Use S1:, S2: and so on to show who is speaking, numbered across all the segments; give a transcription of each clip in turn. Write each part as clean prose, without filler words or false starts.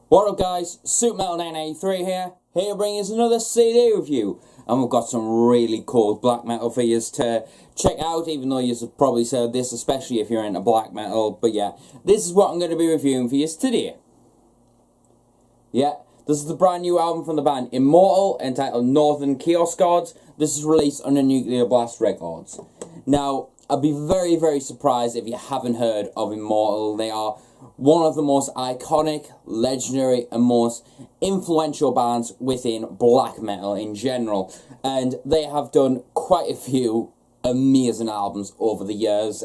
S1: What up guys, SuperMetal983 here bringing us another CD review, and we've got some really cool black metal for you to check out, even though you've probably said this, especially if you're into black metal. But yeah, this is what I'm going to be reviewing for you today. Yeah, this is the brand new album from the band Immortal, entitled Northern Chaos Gods. This is released under Nuclear Blast Records. Now, I'd be very surprised if you haven't heard of Immortal. They are one of the most iconic, legendary, and most influential bands within black metal in general. And they have done quite a few amazing albums over the years.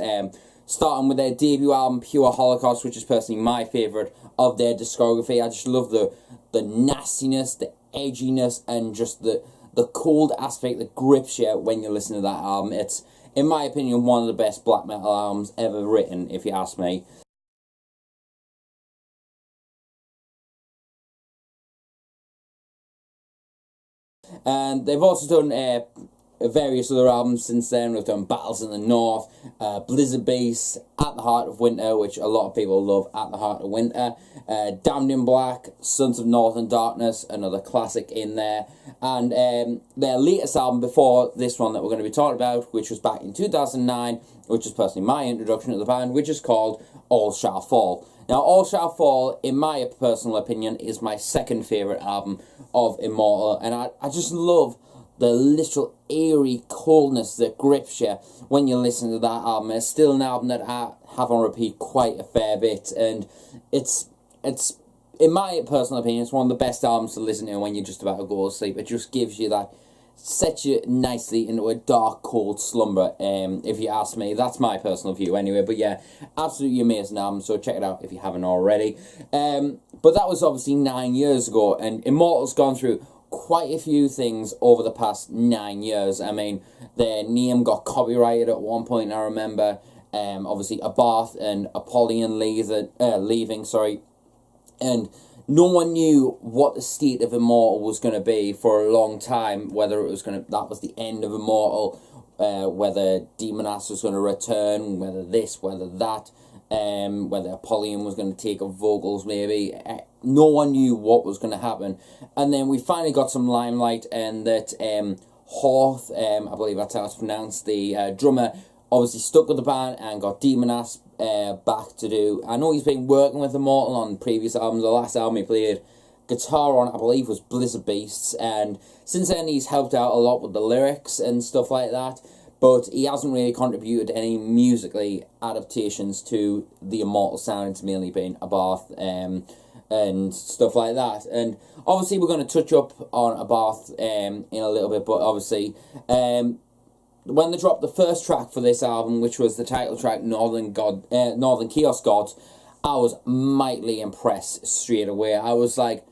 S1: Starting with their debut album, Pure Holocaust, which is personally my favourite of their discography. I just love the nastiness, the edginess, and just the cold aspect that grips you when you listen to that album. It's, in my opinion, one of the best black metal albums ever written, if you ask me. And they've also done various other albums since then. We've done Battles in the North, Blizzard Beast, At the Heart of Winter, which a lot of people love, At the Heart of Winter, Damned in Black, Sons of Northern Darkness, another classic in there, and their latest album before this one that we're going to be talking about, which was back in 2009, which is personally my introduction to the band, which is called All Shall Fall. Now, All Shall Fall, in my personal opinion, is my second favourite album of Immortal, and I just love the literal eerie coldness that grips you when you listen to that album. It's still an album that I have on repeat quite a fair bit, and it's in my personal opinion, it's one of the best albums to listen to when you're just about to go to sleep. It just gives you that, sets you nicely into a dark, cold slumber, if you ask me. That's my personal view anyway. But yeah, absolutely amazing album, so check it out if you haven't already. But that was obviously 9 years ago, and Immortal's gone through quite a few things over the past 9 years. I mean, their name got copyrighted at one point, I remember. Obviously, Abbath and Apollyon leaving, and no one knew what the state of Immortal was going to be for a long time, whether it was that was the end of Immortal, whether Demonass was going to return, whether this, whether that, whether Apollyon was going to take up vocals maybe. No one knew what was going to happen. And then we finally got some limelight, and that Horth, I believe that's how it's pronounced, the drummer, obviously stuck with the band and got Demonass back to do. I know he's been working with Immortal on previous albums. The last album he played guitar on, I believe, was Blizzard Beasts, and since then he's helped out a lot with the lyrics and stuff like that, but he hasn't really contributed any musically adaptations to the Immortal sound. It's mainly been Abbath and stuff like that. And obviously we're going to touch up on Abbath in a little bit, but obviously when they dropped the first track for this album, which was the title track, Northern Chaos Gods, I was mightily impressed straight away. I was like,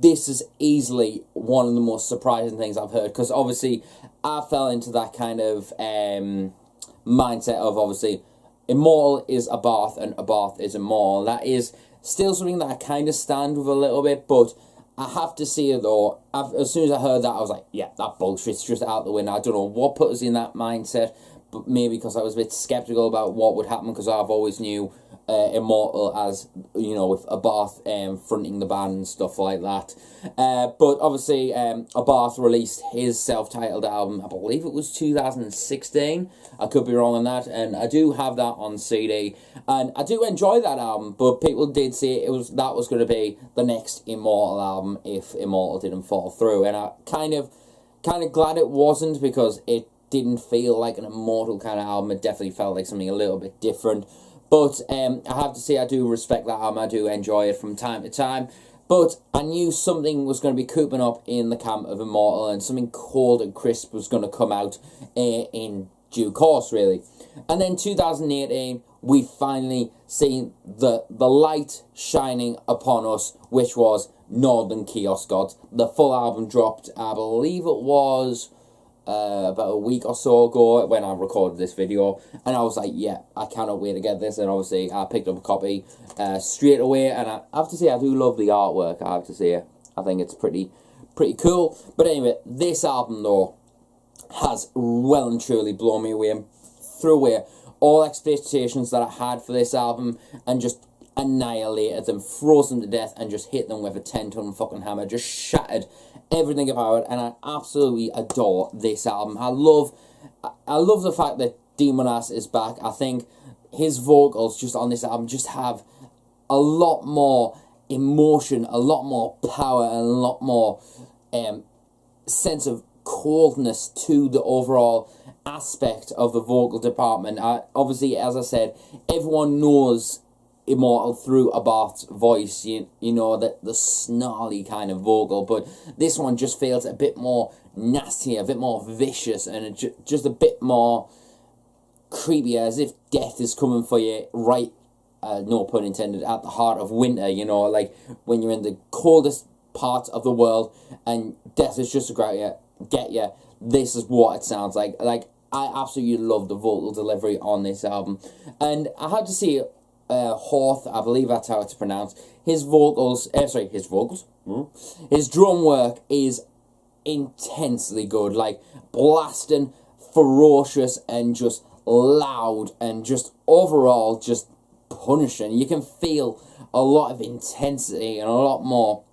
S1: this is easily one of the most surprising things I've heard, because obviously I fell into that kind of mindset of, obviously, Immortal is Abbath and Abbath is Immortal. That is still something that I kind of stand with a little bit, but I have to say, though, as soon as I heard that, I was like, yeah, that bullshit's just out the window. I don't know what put us in that mindset, but maybe because I was a bit sceptical about what would happen, because I've always knew Immortal as, you know, with Abbath fronting the band and stuff like that. But obviously, Abbath released his self-titled album, I believe it was 2016. I could be wrong on that, and I do have that on CD, and I do enjoy that album, but people did say that was going to be the next Immortal album if Immortal didn't fall through, and I kind of glad it wasn't, because it didn't feel like an Immortal kind of album. It definitely felt like something a little bit different. But I have to say, I do respect that album. I do enjoy it from time to time. But I knew something was going to be cooping up in the camp of Immortal, and something cold and crisp was going to come out in due course, really. And then 2018, we finally seen the light shining upon us, which was Northern Chaos Gods. The full album dropped, I believe it was about a week or so ago when I recorded this video, and I was like, yeah, I cannot wait to get this. And obviously I picked up a copy straight away, and I have to say, I do love the artwork. I have to say, I think it's pretty cool. But anyway, this album though has well and truly blown me away and threw away all expectations that I had for this album, and just annihilated them, froze them to death, and just hit them with a 10-ton fucking hammer, just shattered everything about it, and I absolutely adore this album. I love the fact that Demonass is back. I think his vocals just on this album just have a lot more emotion, a lot more power, and a lot more sense of coldness to the overall aspect of the vocal department. Obviously, as I said, everyone knows Immortal through Abbath's voice, you know, the snarly kind of vocal, but this one just feels a bit more nasty, a bit more vicious, and just a bit more creepy, as if death is coming for you right, no pun intended, at the heart of winter, you know, like when you're in the coldest part of the world and death is just about to get you. This is what it sounds like. Like, I absolutely love the vocal delivery on this album, and I had to see Horth, I believe that's how it's pronounced. His drum work is intensely good, like blasting, ferocious, and just loud, and just overall just punishing. You can feel a lot of intensity and a lot more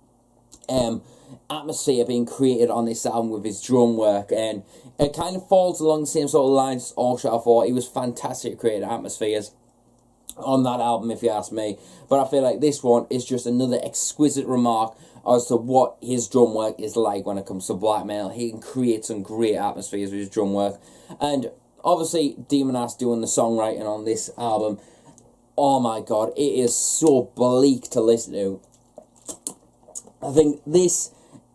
S1: atmosphere being created on this album with his drum work, and it kind of falls along the same sort of lines as All Shall Fall. He was fantastic at creating atmospheres on that album, if you ask me, but I feel like this one is just another exquisite remark as to what his drum work is like when it comes to black metal. He can create some great atmospheres with his drum work, and obviously Demonass doing the songwriting on this album, oh my god, it is so bleak to listen to. I think this,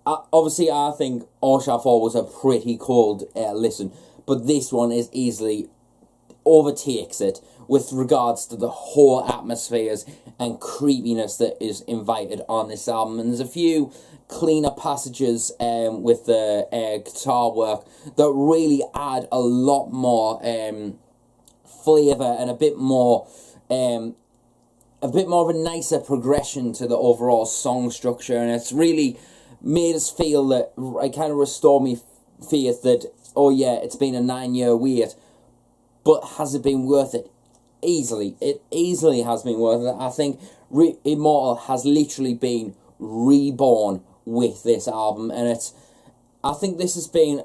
S1: obviously I think All Shall Fall was a pretty cold listen, but this one is easily overtakes it with regards to the whole atmospheres and creepiness that is invited on this album. And there's a few cleaner passages with the guitar work that really add a lot more flavour and a bit more of a nicer progression to the overall song structure, and it's really made us feel that, it kind of restored me faith that, oh yeah, it's been a 9-year wait, but has it been worth it? Easily. It easily has been worth it. I think Immortal has literally been reborn with this album, and I think this has been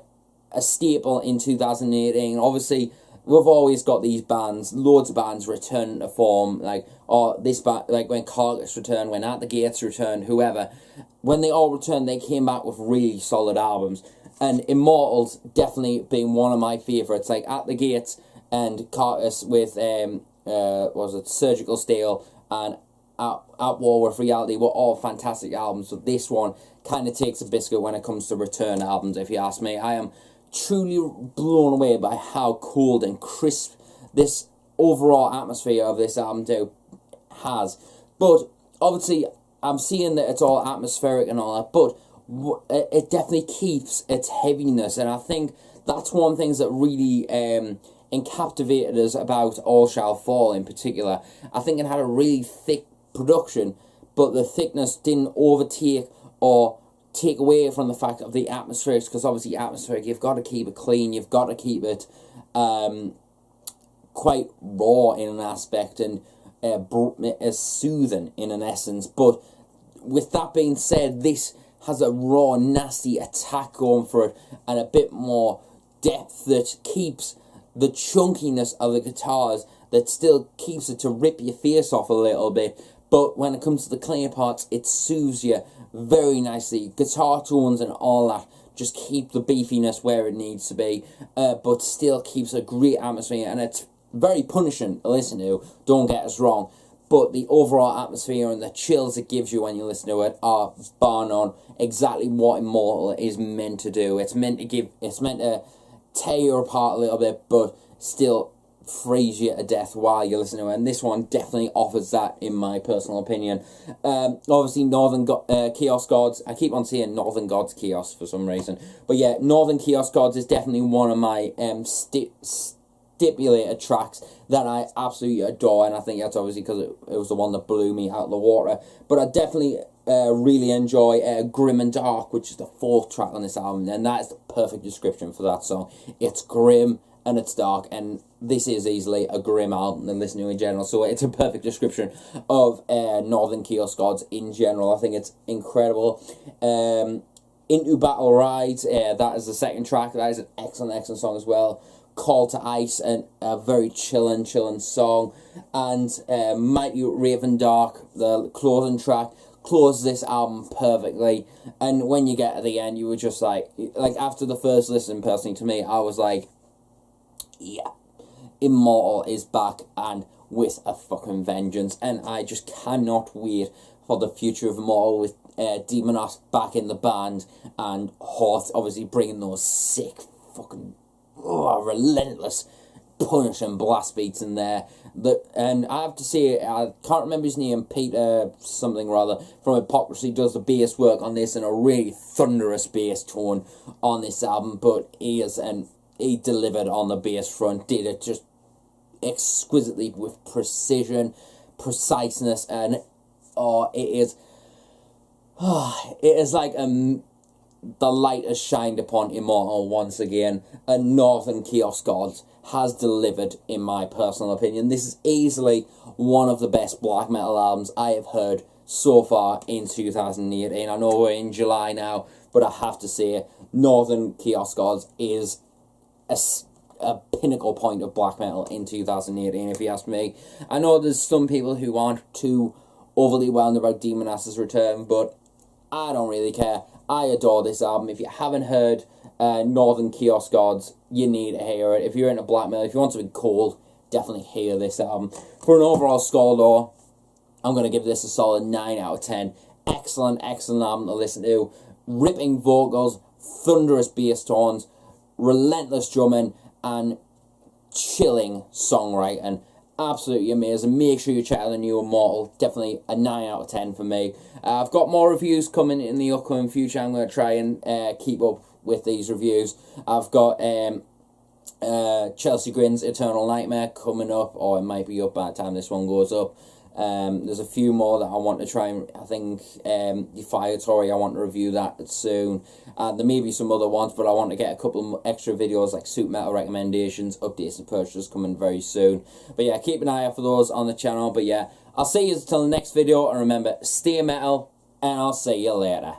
S1: a staple in 2018. Obviously, we've always got these bands, loads of bands return to form, like, or this band, like when COLDEST returned, when At the Gates returned, whoever. When they all returned, they came back with really solid albums, and Immortal's definitely been one of my favourites. Like At the Gates and COLDEST with Surgical Steel and At War with Reality were all fantastic albums. So this one kind of takes a biscuit when it comes to return albums, if you ask me. I am truly blown away by how cold and crisp this overall atmosphere of this album has. But obviously I'm seeing that it's all atmospheric and all that, but it definitely keeps its heaviness, and I think that's one of the things that really captivated us about All Shall Fall in particular. I think it had a really thick production, but the thickness didn't overtake or take away from the fact of the atmospherics, because obviously atmospheric, you've got to keep it clean, you've got to keep it quite raw in an aspect, and soothing in an essence. But with that being said, this has a raw, nasty attack going for it, and a bit more depth that keeps the chunkiness of the guitars, that still keeps it to rip your face off a little bit. But when it comes to the cleaner parts, it soothes you very nicely. Guitar tones and all that just keep the beefiness where it needs to be, but still keeps a great atmosphere, and it's very punishing to listen to, don't get us wrong, but the overall atmosphere and the chills it gives you when you listen to it are bar none exactly what Immortal is meant to do. It's meant to tear you apart a little bit, but still freeze you to death while you listen to it, and this one definitely offers that, in my personal opinion. Obviously, Northern Chaos Gods, I keep on saying Northern Gods Chaos for some reason, but yeah, Northern Chaos Gods is definitely one of my stipulated tracks that I absolutely adore, and I think that's obviously because it was the one that blew me out of the water. But I definitely really enjoy Grim and Dark, which is the 4th track on this album, and that is the perfect description for that song. It's grim and it's dark, and this is easily a grim album to listen to in general, so it's a perfect description of Northern Chaos Gods in general. I think it's incredible. Into Battle Ride, that is the second track. That is an excellent song as well. Call to Ice, and a very chilling song. And Mighty Raven Dark, the closing track, closes this album perfectly. And when you get to the end, you were just like after the first listen, personally to me, I was like, yeah, Immortal is back, and with a fucking vengeance. And I just cannot wait for the future of Immortal, with Demonos back in the band, and Hort obviously bringing those sick fucking relentless punch and blast beats in there. And I have to say, I can't remember his name, Peter something rather, from Hypocrisy, does the bass work on this, and a really thunderous bass tone on this album. But he delivered on the bass front, did it just exquisitely with precision, preciseness, and it is like the light has shined upon Immortal once again, and Northern Chaos Gods has delivered, in my personal opinion. This is easily one of the best black metal albums I have heard so far in 2018. I know we're in July now, but I have to say, Northern Chaos Gods is a pinnacle point of black metal in 2018, if you ask me. I know there's some people who aren't too overly wound about Demonos's return, but I don't really care. I adore this album. If you haven't heard Northern Chaos Gods, you need to hear it. If you're into black metal, if you want something cold, definitely hear this album. For an overall score though, I'm going to give this a solid 9 out of 10. Excellent album to listen to. Ripping vocals, thunderous bass tones, relentless drumming, and chilling songwriting. Absolutely amazing. Make sure you check out the new Immortal. Definitely a 9 out of 10 for me. I've got more reviews coming in the upcoming future. I'm going to try and keep up with these reviews. I've got Chelsea Grin's Eternal Nightmare coming up, or it might be up by the time this one goes up. There's a few more that I want to try and, I think, Defiatory, I want to review that soon. There may be some other ones, but I want to get a couple extra videos like Super Metal recommendations, updates and purchases coming very soon. But yeah, keep an eye out for those on the channel. But yeah, I'll see you until the next video, and remember, stay metal, and I'll see you later.